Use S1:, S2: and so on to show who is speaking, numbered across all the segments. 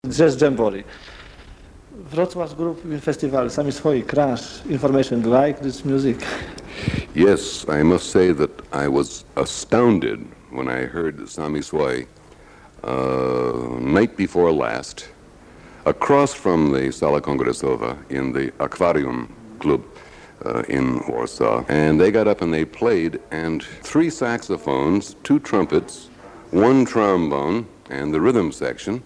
S1: Jazz Jamboree. Wrocław Group Festival, Sami Swoi, Crash, Information, like this music.
S2: Yes, I must say that I was astounded when I heard Sami Swoi night before last, across from the Sala Kongresowa in the Aquarium Club in Warsaw. And they got up and they played, and 3 saxophones, 2 trumpets, 1 trombone, and the rhythm section,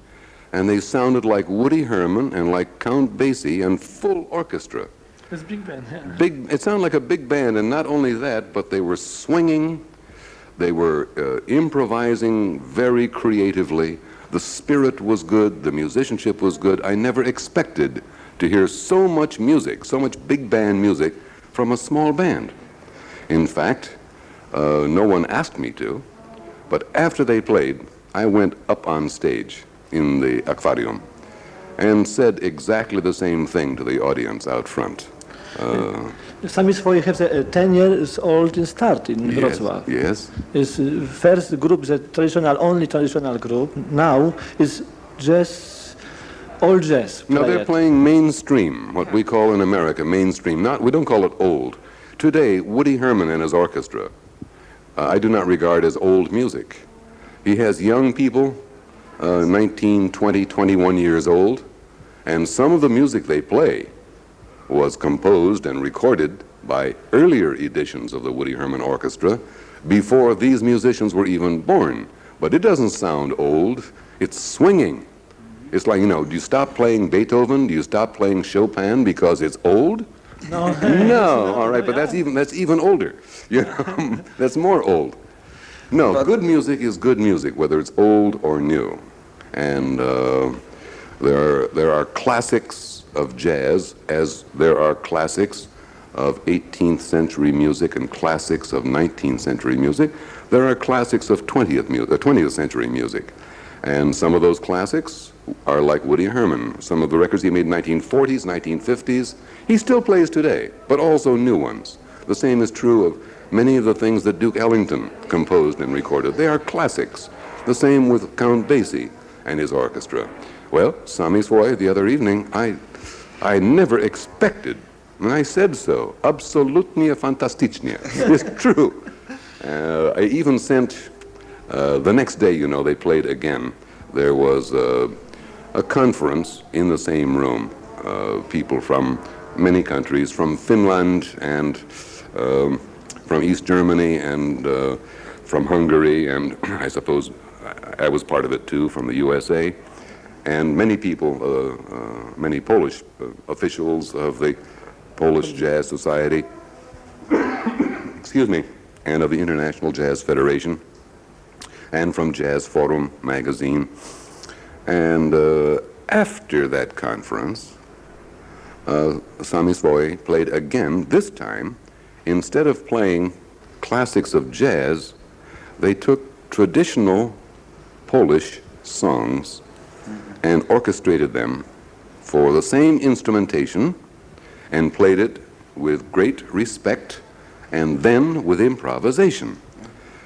S2: and they sounded like Woody Herman and like Count Basie and full orchestra.
S1: It's big band. Yeah.
S2: It sounded like a big band, and not only that, but they were swinging, they were improvising very creatively. The spirit was good, the musicianship was good. I never expected to hear so much music, so much big band music from a small band. In fact, no one asked me to, but after they played, I went up on stage in the Aquarium and said exactly the same thing to the audience out front.
S1: Sami Swoi has a 10 years old start in Wrocław.
S2: Yes.
S1: His first group is a only traditional group. Now is jazz, all jazz.
S2: No, they're playing mainstream, what we call in America mainstream. We don't call it old. Today, Woody Herman and his orchestra, I do not regard as old music. He has young people, 19, 20, 21 years old, and some of the music they play was composed and recorded by earlier editions of the Woody Herman Orchestra before these musicians were even born. But it doesn't sound old, it's swinging. It's like, do you stop playing Beethoven? Do you stop playing Chopin because it's old?
S1: No.
S2: No, all right, but that's even older. That's more old. No, but good music is good music, whether it's old or new. And there are classics of jazz, as there are classics of 18th century music and classics of 19th century music. There are classics of 20th century music. And some of those classics are like Woody Herman. Some of the records he made in the 1940s, 1950s, he still plays today, but also new ones. The same is true of many of the things that Duke Ellington composed and recorded. They are classics. The same with Count Basie and his orchestra. Well, Sami Swoi, the other evening, I never expected, and I said so, absolutnie fantastycznie. It's true. I even sent, the next day, they played again. There was a conference in the same room, people from many countries, from Finland and from East Germany and from Hungary, and I suppose I was part of it too, from the USA. And many people, many Polish officials of the Polish Jazz Society, excuse me, and of the International Jazz Federation, and from Jazz Forum magazine. And after that conference, Sami Swoi played again. This time, instead of playing classics of jazz, they took traditional Polish songs and orchestrated them for the same instrumentation and played it with great respect and then with improvisation.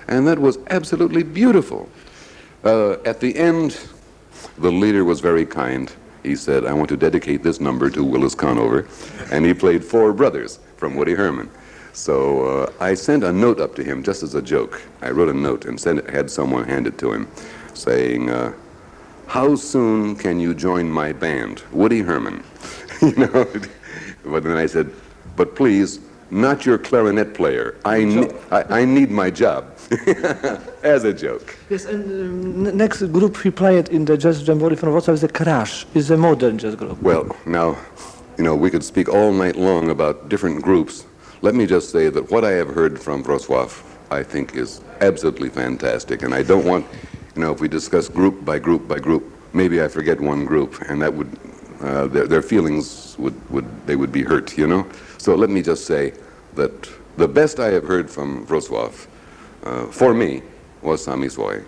S2: And that was absolutely beautiful. At the end, the leader was very kind. He said, I want to dedicate this number to Willis Conover. And he played Four Brothers from Woody Herman. So I sent a note up to him just as a joke. I wrote a note and had someone hand it to him saying, how soon can you join my band, Woody Herman? But then I said, but please, not your clarinet player. I need my job. As a joke.
S1: Yes, and next group he played in the Jazz Jamboree from Wrocław is the Crash. It's a modern jazz group.
S2: Well, now, we could speak all night long about different groups. Let me just say that what I have heard from Wrocław, I think is absolutely fantastic. And I don't want, if we discuss group by group by group, maybe I forget one group, and that would, their feelings would be hurt, So let me just say that the best I have heard from Wrocław, for me, was Sami Swoi.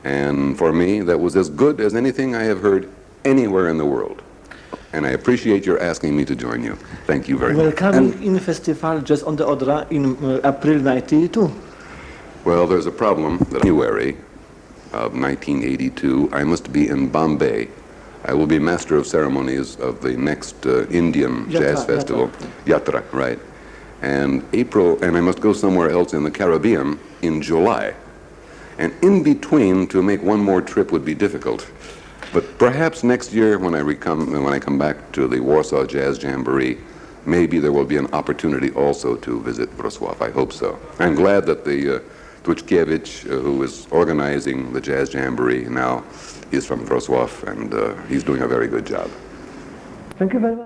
S2: And for me, that was as good as anything I have heard anywhere in the world. And I appreciate your asking me to join you. Thank you very much.
S1: Welcome in Festival Jazz on the Odra in April 92.
S2: Well, there's a problem that in January of 1982, I must be in Bombay I will be master of ceremonies of the next Indian jazz festival, Yatra, right? And I must go somewhere else in the Caribbean in July. And in between, to make one more trip would be difficult. But perhaps next year, when I come back to the Warsaw Jazz Jamboree, maybe there will be an opportunity also to visit Wrocław. I hope so. I'm glad that the Tłuczkiewicz, who is organizing the Jazz Jamboree now, is from Wrocław, and he's doing a very good job.
S1: Thank you very much.